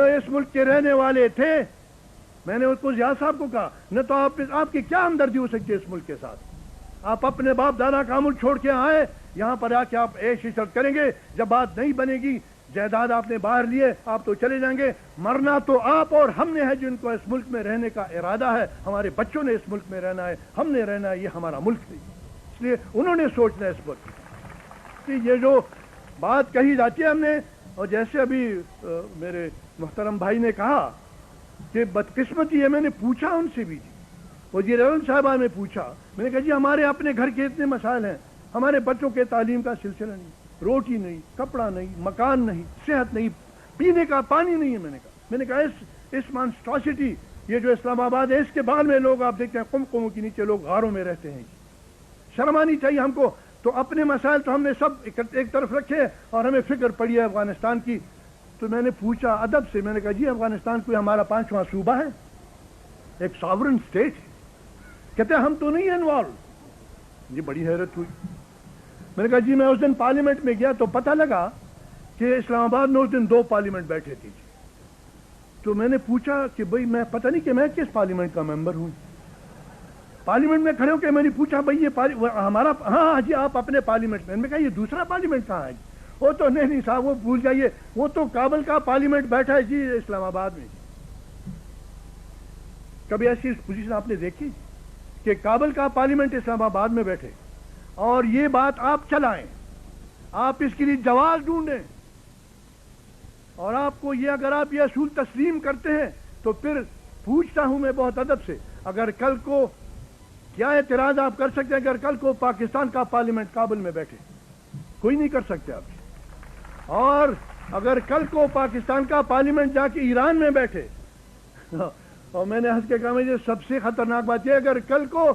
اس ملک کے رہنے والے تھے، میں نے اس کو ضیاء صاحب کو کہا، نہ تو آپ کی کیا ہمدردی ہو سکتی ہے اس ملک کے ساتھ؟ آپ اپنے باپ دادا کا ملک چھوڑ کے آئے، یہاں پر آ کے آپ عیش عشرت کریں گے، جب بات نہیں بنے گی، جائیداد آپ نے باہر لیے، آپ تو چلے جائیں گے، مرنا تو آپ اور ہم نے ہے جن کو اس ملک میں رہنے کا ارادہ ہے، ہمارے بچوں نے اس ملک میں رہنا ہے، ہم نے رہنا ہے، یہ ہمارا ملک نہیں، اس لیے انہوں نے سوچنا ہے اس وقت کہ یہ جو بات کہی جاتی ہے ہم نے، اور جیسے ابھی میرے محترم بھائی نے کہا کہ بدقسمتی ہے، میں نے پوچھا ان سے بھی، وزیر اعظم صاحبہ نے پوچھا، میں نے کہا جی ہمارے اپنے گھر کے اتنے مسائل ہیں، ہمارے بچوں کے تعلیم کا سلسلہ نہیں، روٹی نہیں، کپڑا نہیں، مکان نہیں، صحت نہیں، پینے کا پانی نہیں ہے، میں نے کہا اس مانسٹراسٹی، یہ جو اسلام آباد ہے اس کے بعد میں لوگ آپ دیکھتے ہیں قمقموں کے نیچے لوگ غاروں میں رہتے ہیں، شرم آنی چاہیے ہم کو، تو اپنے مسائل تو ہم نے سب ایک طرف رکھے اور ہمیں فکر پڑی ہے افغانستان کی، تو میں نے پوچھا ادب سے، میں نے کہا جی افغانستان کوئی ہمارا 5واں صوبہ ہے، ایک ساورن اسٹیٹ ہے؟ کہتے ہیں ہم تو نہیں انوالو، یہ بڑی حیرت ہوئی، میں نے کہا جی میں اس دن پارلیمنٹ میں گیا تو پتہ لگا کہ اسلام آباد میں اس دن 2 پارلیمنٹ بیٹھے تھے، تو میں نے پوچھا کہ بھئی میں پتہ نہیں کہ میں کس پارلیمنٹ کا ممبر ہوں، پارلیمنٹ میں کھڑے ہو کے میں نے پوچھا بھئی یہ ہمارا، ہاں جی آپ اپنے پارلیمنٹ میں کہا یہ دوسرا پارلیمنٹ کہاں ہے جی؟ وہ تو نہیں صاحب وہ بھول جائیے، وہ تو کابل کا پارلیمنٹ بیٹھا ہے جی اسلام آباد میں۔ کبھی ایسی پوزیشن آپ نے دیکھی کہ کابل کا پارلیمنٹ اسلام آباد میں بیٹھے اور یہ بات آپ چلائیں، آپ اس کے لیے جواز ڈھونڈیں، اور آپ کو یہ اگر آپ یہ اصول تسلیم کرتے ہیں تو پھر پوچھتا ہوں میں بہت ادب سے، اگر کل کو کیا اعتراض آپ کر سکتے ہیں اگر کل کو پاکستان کا پارلیمنٹ کابل میں بیٹھے؟ کوئی نہیں کر سکتے آپ، اور اگر کل کو پاکستان کا پارلیمنٹ جا کے ایران میں بیٹھے، اور میں نے ہنس کے کہا مجھے سب سے خطرناک بات یہ اگر کل کو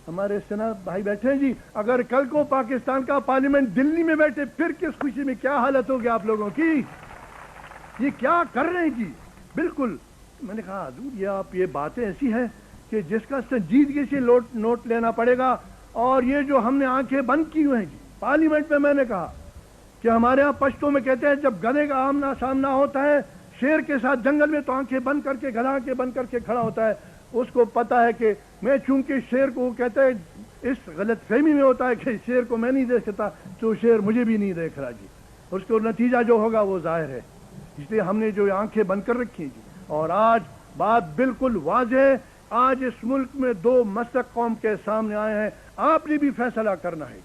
ہمارے سنا بھائی بیٹھے ہیں جی، اگر کل کو پاکستان کا پارلیمنٹ دلی میں بیٹھے پھر کس خوشی میں کیا حالت ہوگی آپ لوگوں کی؟ یہ کیا کر رہے ہیں جی؟ بالکل میں نے کہا حضور یہ باتیں ایسی ہیں کہ جس کا سنجیدگی سے نوٹ لینا پڑے گا، اور یہ جو ہم نے آنکھیں بند کی ہوئی ہیں جی پارلیمنٹ میں، میں نے کہا کہ ہمارے ہاں پشتوں میں کہتے ہیں جب گدھے کا آمنا سامنا ہوتا ہے شیر کے ساتھ جنگل میں تو آنکھیں بند کر کے گدھا آنکھیں بند کر کے کھڑا ہوتا ہے، اس کو پتا ہے کہ میں چونکہ شیر کو کہتے ہیں اس غلط فہمی میں ہوتا ہے کہ شیر کو میں نہیں دیکھ سکتا تو شیر مجھے بھی نہیں دیکھ رہا جی، اس کو نتیجہ جو ہوگا وہ ظاہر ہے، اس لیے ہم نے جو آنکھیں بند کر رکھی ہیں جی، اور آج بات بالکل واضح ہے، آج اس ملک میں 2 مستق قوم کے سامنے آئے ہیں، آپ نے بھی فیصلہ کرنا ہے۔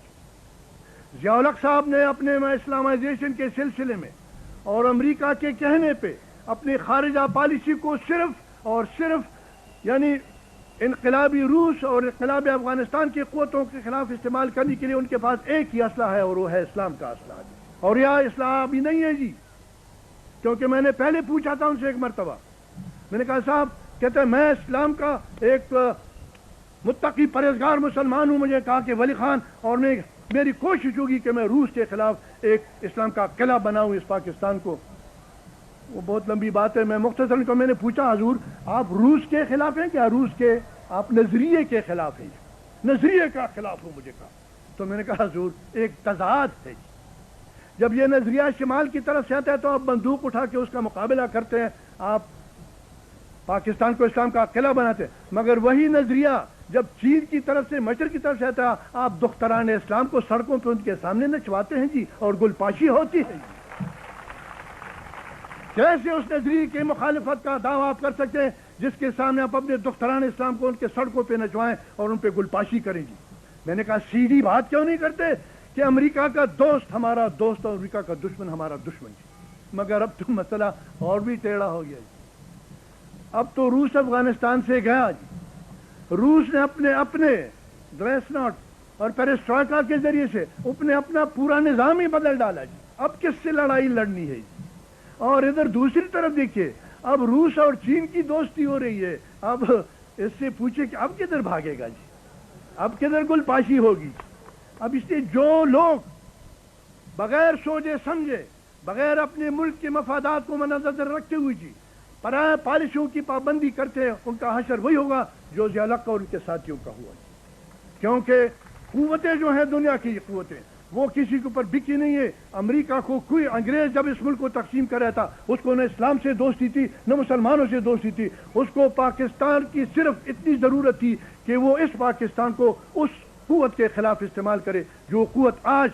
ضیاء الحق صاحب نے اپنے اسلامائزیشن کے سلسلے میں اور امریکہ کے کہنے پہ اپنی خارجہ پالیسی کو صرف اور صرف یعنی انقلابی روس اور انقلاب افغانستان کی قوتوں کے خلاف استعمال کرنے کے لیے ان کے پاس ایک ہی اسلحہ ہے اور وہ ہے اسلام کا اسلحہ، اور یہ اسلحہ بھی نہیں ہے جی، کیونکہ میں نے پہلے پوچھا تھا ان سے ایک مرتبہ، میں نے کہا صاحب کہتے ہیں میں اسلام کا ایک متقی پرہیزگار مسلمان ہوں، مجھے کہا کہ ولی خان، اور میری کوشش ہوگی کہ میں روس کے خلاف ایک اسلام کا قلعہ بناؤں اس پاکستان کو، وہ بہت لمبی بات ہے، میں مختصراً کو میں نے پوچھا حضور آپ روس کے خلاف ہیں کیا؟ روس کے آپ نظریے کے خلاف ہیں؟ نظریے کا خلاف ہوں مجھے کہا، تو میں نے کہا حضور ایک تضاد ہے، جب یہ نظریہ شمال کی طرف سے آتا ہے تو آپ بندوق اٹھا کے اس کا مقابلہ کرتے ہیں، آپ پاکستان کو اسلام کا قلعہ بناتے ہیں، مگر وہی نظریہ جب چین کی طرف سے مشرق کی طرف سے آتا ہے آپ دختران اسلام کو سڑکوں پہ ان کے سامنے نچواتے ہیں جی، اور گل پاشی ہوتی ہے جی، کیسے اس نظریے کی مخالفت کا دعویٰ آپ کر سکتے ہیں جس کے سامنے آپ اپنے دختران اسلام کو ان کے سڑکوں پہ نچوائیں اور ان پہ گل پاشی کریں جی؟ میں نے کہا سیدھی بات کیوں نہیں کرتے کہ امریکہ کا دوست ہمارا دوست اور امریکہ کا دشمن ہمارا دشمن جی، مگر اب تو مسئلہ اور بھی ٹیڑھا ہو گیا جی، اب تو روس افغانستان سے گیا جی، روس نے اپنے گلیسنوٹ اور پیرسٹروئکا کے ذریعے سے اپنا پورا نظام ہی بدل ڈالا جی، اب کس سے لڑائی لڑنی ہے جی؟ اور ادھر دوسری طرف دیکھیے اب روس اور چین کی دوستی ہو رہی ہے، اب اس سے پوچھے کہ اب کدھر بھاگے گا جی، اب کدھر گل پاشی ہوگی؟ اب اس لیے جو لوگ بغیر سوچے سمجھے بغیر اپنے ملک کے مفادات کو مدنظر رکھتے ہوئے جی پرائے پالیسیوں کی پابندی کرتے ہیں، ان کا حشر وہی ہوگا جو ضیاء الحق اور ان کے ساتھیوں کا ہوا، کیونکہ قوتیں جو ہیں دنیا کی قوتیں وہ کسی کے اوپر بکی نہیں ہے. امریکہ کو کوئی انگریز جب اس ملک کو تقسیم کر رہا تھا اس کو نہ اسلام سے دوستی تھی نہ مسلمانوں سے دوستی تھی. اس کو پاکستان کی صرف اتنی ضرورت تھی کہ وہ اس پاکستان کو اس قوت کے خلاف استعمال کرے جو قوت آج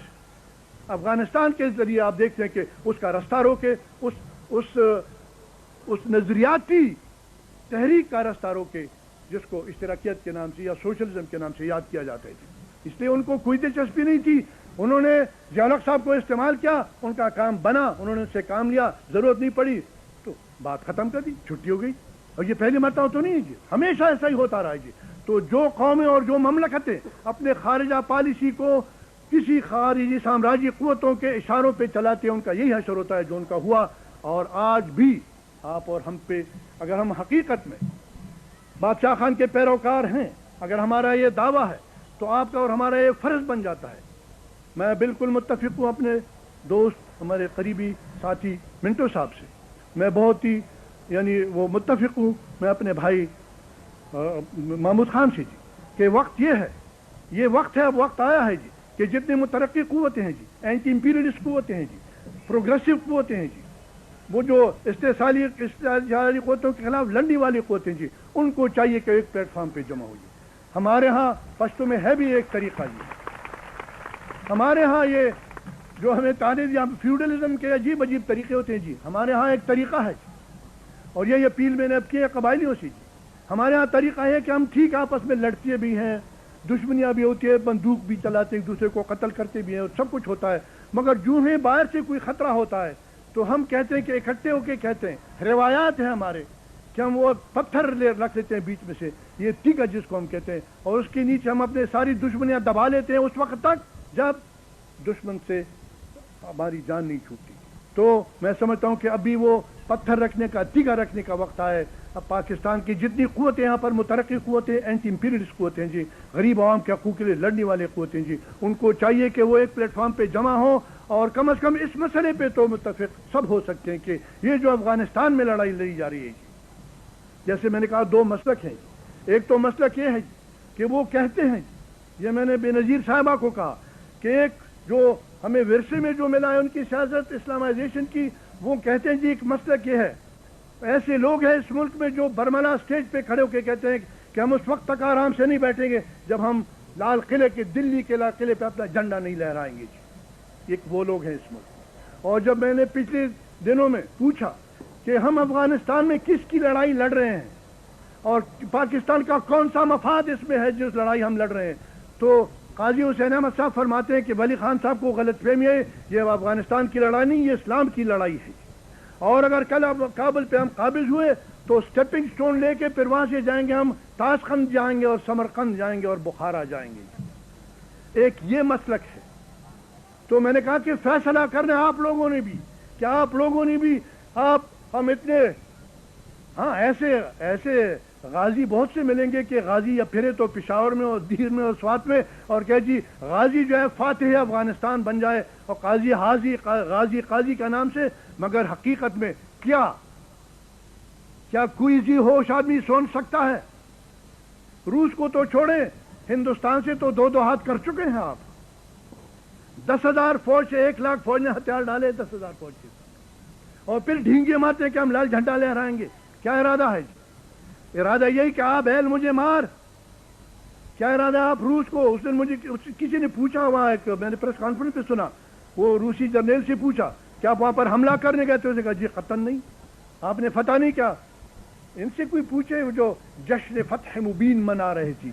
افغانستان کے ذریعے آپ دیکھتے ہیں کہ اس کا رستہ روکے, اس نظریاتی تحریک کا رستہ روکے جس کو اشتراکیت کے نام سے یا سوشلزم کے نام سے یاد کیا جاتا ہے. اس لیے ان کو کوئی دلچسپی نہیں تھی. انہوں نے ضیاء صاحب کو استعمال کیا, ان کا کام بنا, انہوں نے ان سے کام لیا, ضرورت نہیں پڑی تو بات ختم کر دی, چھٹی ہو گئی. اور یہ پہلی مرتبہ تو نہیں ہے جی, ہمیشہ ایسا ہی ہوتا رہا ہے جی. تو جو قومیں اور جو مملکتیں اپنے خارجہ پالیسی کو کسی خارجی سامراجی قوتوں کے اشاروں پہ چلاتے ہیں ان کا یہی حشر ہوتا ہے جو ان کا ہوا. اور آج بھی آپ اور ہم پہ اگر ہم حقیقت میں بادشاہ خان کے پیروکار ہیں, اگر ہمارا یہ دعویٰ ہے تو آپ کا اور ہمارا یہ فرض بن جاتا ہے. میں بالکل متفق ہوں اپنے دوست ہمارے قریبی ساتھی منٹو صاحب سے, میں بہت ہی یعنی وہ متفق ہوں میں اپنے بھائی محمود خان سے جی کہ وقت یہ ہے, یہ وقت ہے, اب وقت آیا ہے جی کہ جتنی مترقی قوتیں ہیں جی, اینٹی امپیریلسٹ قوتیں ہیں جی, پروگریسو قوتیں ہیں جی, وہ جو استحصالی قوتوں کے خلاف لڑنے والی قوتیں جی, ان کو چاہیے کہ ایک پلیٹ فارم پہ جمع ہوئی. ہمارے ہاں پشتو میں ہے بھی ایک طریقہ جی, ہمارے ہاں یہ جو ہمیں تانے دیا فیوڈلزم کے عجیب عجیب طریقے ہوتے ہیں جی, ہمارے ہاں ایک طریقہ ہے جی, اور یہ اپیل میں نے اب کی ہے قبائلیوں سے جی. ہمارے ہاں طریقہ ہے کہ ہم ٹھیک آپس میں لڑتے بھی ہیں, دشمنیاں بھی ہوتی ہے, بندوق بھی چلاتے ہیں, ایک دوسرے کو قتل کرتے بھی ہیں, اور سب کچھ ہوتا ہے, مگر جو ہے باہر سے کوئی خطرہ ہوتا ہے تو ہم کہتے ہیں کہ اکٹھے ہو کے کہتے ہیں, روایات ہیں ہمارے کہ ہم وہ پتھر رکھ لیتے ہیں بیچ میں سے, یہ ٹھیک ہے جس کو ہم کہتے ہیں, اور اس کے نیچے ہم اپنے ساری دشمنیاں دبا لیتے ہیں اس وقت تک جب دشمن سے ہماری جان نہیں چھوٹتی. تو میں سمجھتا ہوں کہ ابھی وہ پتھر رکھنے کا, ٹیکا رکھنے کا وقت آیا ہے. اب پاکستان کی جتنی قوتیں یہاں پر مترقی قوتیں, اینٹی امپیریلسٹ قوتیں جی, غریب عوام کے حقوق کے لیے لڑنے والے قوتیں جی, ان کو چاہیے کہ وہ ایک پلیٹ فارم پہ جمع ہوں, اور کم از کم اس مسئلے پہ تو متفق سب ہو سکتے ہیں کہ یہ جو افغانستان میں لڑائی لڑی جا رہی ہے جی, جیسے میں نے کہا دو مسلک ہیں. ایک تو مسلک یہ ہے کہ وہ کہتے ہیں, یہ میں نے بے نظیر صاحبہ کو کہا کہ ایک جو ہمیں ورثے میں جو ملا ہے ان کی سیاست اسلامائزیشن کی, وہ کہتے ہیں جی ایک مسلک یہ ہے, ایسے لوگ ہیں اس ملک میں جو برملا اسٹیج پہ کھڑے ہو کے کہتے ہیں کہ ہم اس وقت تک آرام سے نہیں بیٹھیں گے جب ہم لال قلعے کے دلی کے لال قلعے پہ اپنا جھنڈا نہیں لہرائیں گے جی. ایک وہ لوگ ہیں اس ملک. اور جب میں نے پچھلے دنوں میں پوچھا کہ ہم افغانستان میں کس کی لڑائی لڑ رہے ہیں اور پاکستان کا کون سا مفاد اس میں ہے جس لڑائی ہم لڑ رہے ہیں, تو قاضی حسین احمد صاحب فرماتے ہیں کہ ولی خان صاحب کو غلط فہمی ہے, یہ افغانستان کی لڑائی نہیں, یہ اسلام کی لڑائی ہے. اور اگر کل کابل پہ ہم قابض ہوئے تو سٹیپنگ سٹون لے کے پھر وہاں سے جائیں گے ہم تاشقند جائیں گے اور سمرقند جائیں گے اور بخارا جائیں گے. ایک یہ مسلک ہے. تو میں نے کہا کہ فیصلہ کرنا آپ لوگوں نے بھی, کیا آپ لوگوں نے بھی, ہم اتنے ہاں ایسے غازی بہت سے ملیں گے کہ غازی یا پھرے تو پشاور میں اور دیر میں اور سوات میں, اور کہ جی غازی جو ہے فاتح افغانستان بن جائے اور غازی قاضی کا نام سے, مگر حقیقت میں کیا کوئی ذی ہوش آدمی سوچ سکتا ہے؟ روس کو تو چھوڑیں, ہندوستان سے تو 2 ہاتھ کر چکے ہیں آپ. 10,000 فوج سے 1 لاکھ فوج نے ہتھیار ڈالے 10,000 فوج کے ساتھ, اور پھر ڈھینگے مارتے ہیں کہ ہم لال جھنڈا لہرائیں گے. کیا ارادہ ہے جی؟ ارادہ یہی کہ آپ ایل مجھے مار. کیا ارادہ آپ روس کو, اس دن مجھے کسی نے پوچھا, وہاں ایک میں نے پریس کانفرنس پہ سنا, وہ روسی جرنیل سے پوچھا کہ آپ وہاں پر حملہ کرنے گئے تو اس نے کہا جی قطعاً نہیں, آپ نے فتح نہیں کیا. ان سے کوئی پوچھے جو جشن فتح مبین منا رہے تھے.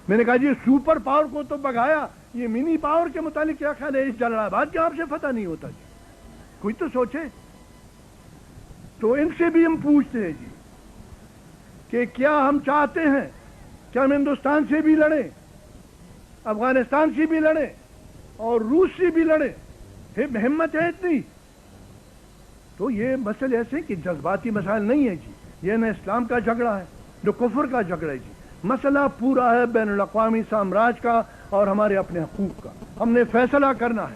میں نے کہا جی سپر پاور کو تو بگایا, یہ منی پاور کے متعلق کیا خیال ہے اس جلال آباد کے آپ سے فتح نہیں ہوتا جی, کوئی تو سوچے. تو ان سے بھی ہم پوچھتے ہیں جی کہ کیا ہم چاہتے ہیں کہ ہم ہندوستان سے بھی لڑیں, افغانستان سے بھی لڑیں اور روس سے بھی لڑیں, ہمت ہے اتنی؟ تو یہ مسئلے ایسے کہ جذباتی مسائل نہیں ہے جی, یہ نہ اسلام کا جھگڑا ہے جو کفر کا جھگڑا ہے جی, مسئلہ پورا ہے بین الاقوامی سامراج کا اور ہمارے اپنے حقوق کا. ہم نے فیصلہ کرنا ہے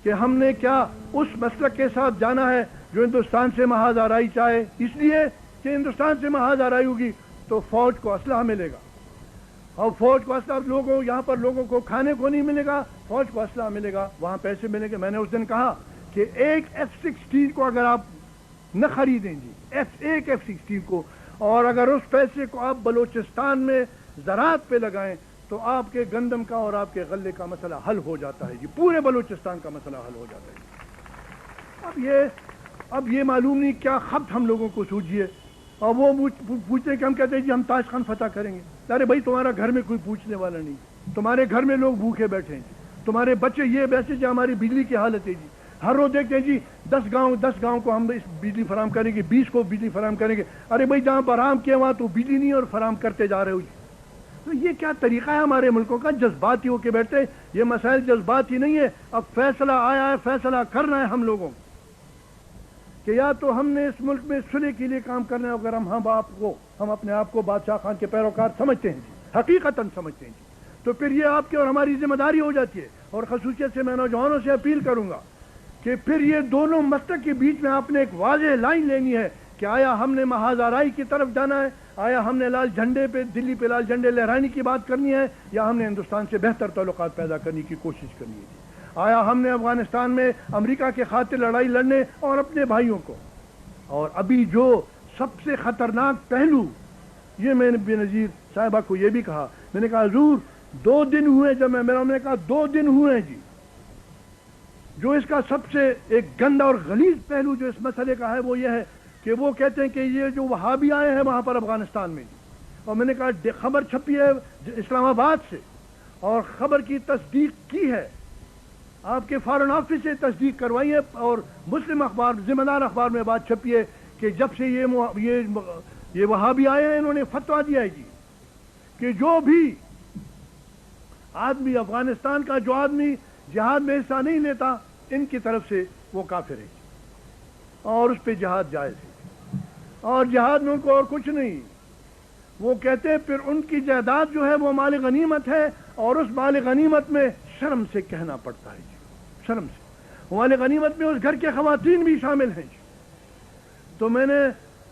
کہ ہم نے کیا اس مسلک کے ساتھ جانا ہے جو ہندوستان سے محاذ آرائی چاہے, اس لیے کہ ہندوستان سے محاذ آرائی ہوگی تو فوج کو اسلحہ ملے گا, اور فوج کو اسلحہ یہاں پر لوگوں کو کھانے کو نہیں ملے گا, فوج کو اسلحہ ملے گا, وہاں پیسے ملیں گے. میں نے اس دن کہا کہ ایک F-16 کو اگر آپ نہ خریدیں جی, ایک F-16 کو, اور اگر اس پیسے کو آپ بلوچستان میں زراعت پہ لگائیں تو آپ کے گندم کا اور آپ کے غلے کا مسئلہ حل ہو جاتا ہے جی, پورے بلوچستان کا مسئلہ حل ہو جاتا ہے. اب یہ معلوم نہیں کیا خبط ہم لوگوں کو سوجیے, اور وہ پوچھتے ہیں کہ ہم کہتے ہیں جی ہم تاش خان فتح کریں گے. ارے بھائی تمہارا گھر میں کوئی پوچھنے والا نہیں, تمہارے گھر میں لوگ بھوکے بیٹھے ہیں, تمہارے بچے یہ ویسے جو ہماری بجلی کی حالت ہے جی, ہر روز دیکھتے ہیں جی 10 گاؤں کو ہم بجلی فراہم کریں گے, 20 کو بجلی فراہم کریں گے. ارے بھائی جہاں فراہم کیا وہاں تو بجلی نہیں اور فراہم کرتے جا رہے ہو جی. تو یہ کیا طریقہ ہے ہمارے ملکوں کا, جذباتی ہو کے بیٹھتے. یہ مسائل جذباتی نہیں ہے, اب فیصلہ آیا ہے, فیصلہ کرنا ہے ہم لوگوں کہ یا تو ہم نے اس ملک میں صلح کے لیے کام کرنا ہے, اگر ہم اپنے آپ کو بادشاہ خان کے پیروکار سمجھتے ہیں جی, حقیقتاً سمجھتے ہیں جی, تو پھر یہ آپ کی اور ہماری ذمہ داری ہو جاتی ہے. اور خصوصیت سے میں نوجوانوں سے اپیل کروں گا کہ پھر یہ دونوں مسلک کے بیچ میں آپ نے ایک واضح لائن لینی ہے کہ آیا ہم نے محاذ آرائی کی طرف جانا ہے, آیا ہم نے لال جھنڈے پہ دلی پہ لال جھنڈے لہرانے کی بات کرنی ہے, یا ہم نے ہندوستان سے بہتر تعلقات پیدا کرنے کی کوشش کرنی ہے. آیا ہم نے افغانستان میں امریکہ کے خاطر لڑائی لڑنے اور اپنے بھائیوں کو. اور ابھی جو سب سے خطرناک پہلو, یہ میں نے بے نظیر صاحبہ کو یہ بھی کہا, میں نے کہا حضور 2 دن ہوئے, جب میں نے کہا 2 دن ہوئے جی, جو اس کا سب سے ایک گندا اور غلیظ پہلو جو اس مسئلے کا ہے وہ یہ ہے کہ وہ کہتے ہیں کہ یہ جو وہابی آئے ہیں وہاں پر افغانستان میں جی, اور میں نے کہا خبر چھپی ہے اسلام آباد سے, اور خبر کی تصدیق کی ہے, آپ کے فارن آفس سے تصدیق کروائی ہے, اور مسلم اخبار ذمہ دار اخبار میں بات چھپی ہے کہ جب سے یہ وہابی آئے ہیں انہوں نے فتویٰ دیا ہے جی کہ جو بھی آدمی افغانستان کا جو آدمی جہاد میں حصہ نہیں لیتا ان کی طرف سے وہ کافر ہے, اور اس پہ جہاد جائز ہے, اور جہاد میں ان کو اور کچھ نہیں. وہ کہتے ہیں پھر ان کی جائیداد جو ہے وہ مال غنیمت ہے, اور اس مال غنیمت میں شرم سے کہنا پڑتا ہے جی, شرم سے. مال غنیمت میں اس گھر کے خواتین بھی شامل ہیں جی. تو میں نے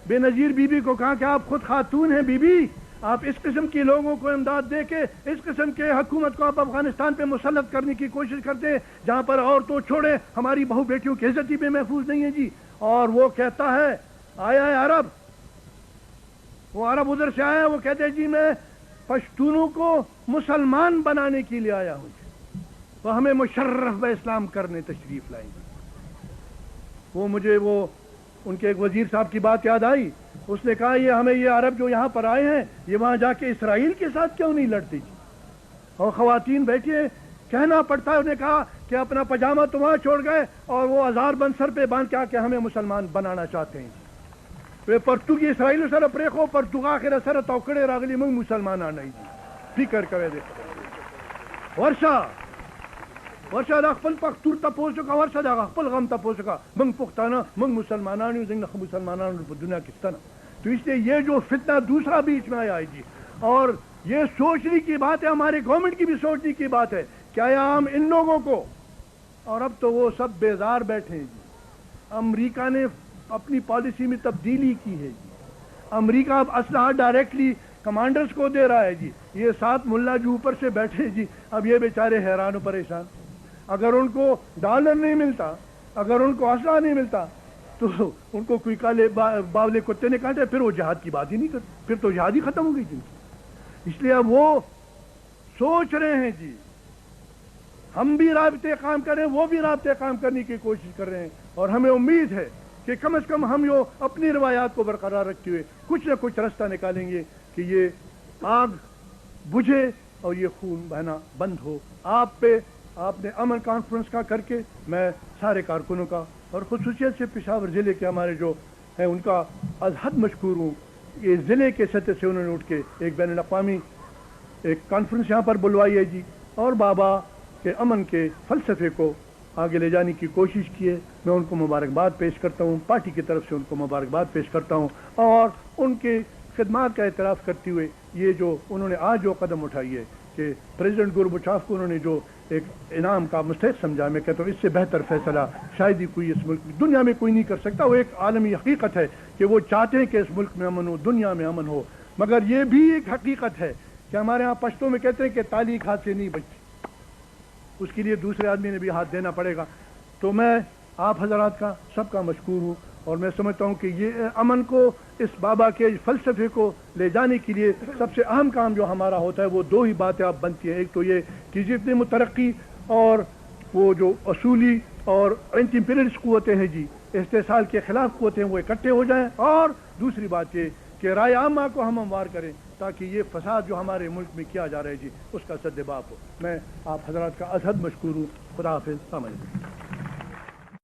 بے نظیر بی بی کو کہا کہ آپ خود خاتون ہیں بی بی, آپ اس قسم کے لوگوں کو امداد دے کے اس قسم کے حکومت کو آپ افغانستان پہ مسلط کرنے کی کوشش کرتے ہیں جہاں پر عورتوں چھوڑے ہماری بہو بیٹیوں کی عزت ہی پہ محفوظ نہیں ہے جی. اور وہ کہتا ہے آیا ہے عرب, وہ عرب ادھر سے آیا, وہ کہتے ہیں جی میں پشتونوں کو مسلمان بنانے کے لیے آیا ہوں جی, وہ ہمیں مشرف و اسلام کرنے تشریف لائیں گے. وہ مجھے ان کے ایک وزیر صاحب کی بات یاد آئی, اس نے کہا یہ عرب جو یہاں پر آئے ہیں یہ وہاں جا کے اسرائیل کے ساتھ کیوں نہیں لڑتے جی, اور خواتین بیٹھی ہیں, کہنا پڑتا ہے. انہوں نے کہا کہ اپنا پاجامہ تو وہاں چھوڑ گئے اور وہ ہزار بند سر پہ باندھ کے آ کے ہمیں مسلمان بنانا چاہتے ہیں. پرتگی اسرائیل سر پریخو پرتگا خیر سر توکڑے راغلی منگ مسلمان آنا جی فکر کرے دے ورشا دا خپل پختور تپوسو کا, ورشا دا خپل غم تپوسو کا, منگ پختانا منگ مسلمانانی زنگ مسلمانان پر دنیا کستانا. تو اس لیے یہ جو فتنہ دوسرا بیچ میں آیا ہے جی, اور یہ سوچنے کی بات ہے, ہمارے گورنمنٹ کی بھی سوچنے کی بات ہے کہ آیا ہم ان لوگوں کو, اور اب تو وہ سب بیزار بیٹھے ہیں جی. امریکہ نے اپنی پالیسی میں تبدیلی کی ہے جی, امریکہ اب اسلحہ ڈائریکٹلی کمانڈرز کو دے رہا ہے جی. یہ 7 ملا جو اوپر سے بیٹھے جی, اب یہ بیچارے حیران و پریشان. اگر ان کو ڈالر نہیں ملتا, اگر ان کو اسلحہ نہیں ملتا تو ان کو کوئی کالے باولے کتے نے کاٹے, پھر وہ جہاد کی بات ہی نہیں کرتے, پھر تو جہاد ہی ختم ہو گئی جن کی. اس لیے اب وہ سوچ رہے ہیں جی ہم بھی رابطے قائم کریں, وہ بھی رابطے قائم کرنے کی کوشش کر رہے ہیں, اور ہمیں امید ہے کہ کم از کم ہم جو اپنی روایات کو برقرار رکھتے ہوئے کچھ نہ کچھ راستہ نکالیں گے کہ یہ آگ بجھے اور یہ خون بہنا بند ہو. آپ نے امن کانفرنس کا کر کے میں سارے کارکنوں کا اور خصوصیت سے پشاور ضلع کے ہمارے جو ہیں ان کا از حد مشکور ہوں. یہ ضلع کے سطح سے انہوں نے اٹھ کے ایک بین الاقوامی ایک کانفرنس یہاں پر بلوائی ہے جی, اور بابا کے امن کے فلسفے کو آگے لے جانے کی کوشش کی ہے. میں ان کو مبارکباد پیش کرتا ہوں, پارٹی کی طرف سے ان کو مبارکباد پیش کرتا ہوں, اور ان کے خدمات کا اعتراف کرتے ہوئے یہ جو انہوں نے آج جو قدم اٹھائی ہے کہ پریزیڈنٹ گورباچوف کو انہوں نے جو ایک انعام کا مستحق سمجھا, میں کہتا ہوں اس سے بہتر فیصلہ شاید ہی کوئی اس ملک دنیا میں کوئی نہیں کر سکتا. وہ ایک عالمی حقیقت ہے کہ وہ چاہتے ہیں کہ اس ملک میں امن ہو, دنیا میں امن ہو, مگر یہ بھی ایک حقیقت ہے کہ ہمارے ہاں پشتوں میں کہتے ہیں کہ تالی ہاتھ سے نہیں بچتی. اس کے لیے دوسرے آدمی نے بھی ہاتھ دینا پڑے گا. تو میں آپ حضرات کا سب کا مشکور ہوں اور میں سمجھتا ہوں کہ یہ امن کو اس بابا کے فلسفے کو لے جانے کے لیے سب سے اہم کام جو ہمارا ہوتا ہے وہ دو ہی باتیں آپ بنتی ہیں. ایک تو یہ کہ جتنے مترقی اور وہ جو اصولی اور اینٹی امپیریلسٹ قوتیں ہیں جی استحصال کے خلاف قوتیں وہ اکٹھے ہو جائیں, اور دوسری بات یہ کہ رائے عامہ کو ہم ہموار کریں تاکہ یہ فساد جو ہمارے ملک میں کیا جا رہا ہے جی اس کا سد باب ہو. میں آپ حضرات کا ازحد مشکور ہوں. خدا حافظ. السلام علیکم.